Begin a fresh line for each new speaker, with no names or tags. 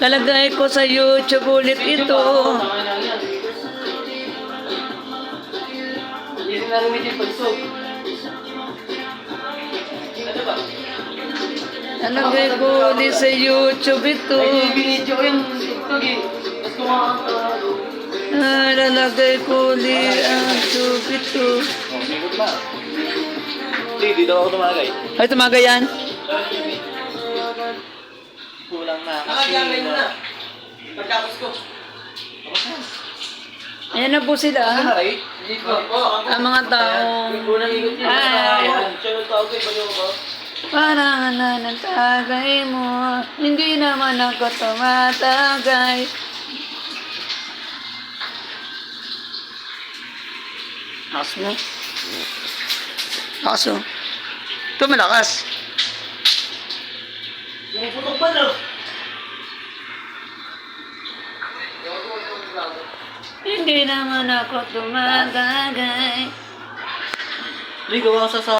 Lalagay ko sa YouTube ulit ito.
Hindi rin narumin yung pagsog. Ano ba?
Lalagay ko ulit sa YouTube ito.
Ay, binidyo ko yung TikTok eh. Tapos kumakakalo.
Lalagay ko ulit ang YouTube ito.
Ikot na. Hindi daw ako tumagay.
Ay, tumaga yan.
Kulang na. Nakagagay mo na. Pagkapos ko.
Ayan na po sila.
Ano na rin?
Ang mga taong
Unang ikot niya. Channel tao ko, ibaliw ko.
parang ng tagay mo. Hindi naman ako tumatagay. Lakas mo. Lakas mo. Ito malakas.
Pumuputok pa na.
Hindi naman ako tumatagay.
Hindi, gawa sa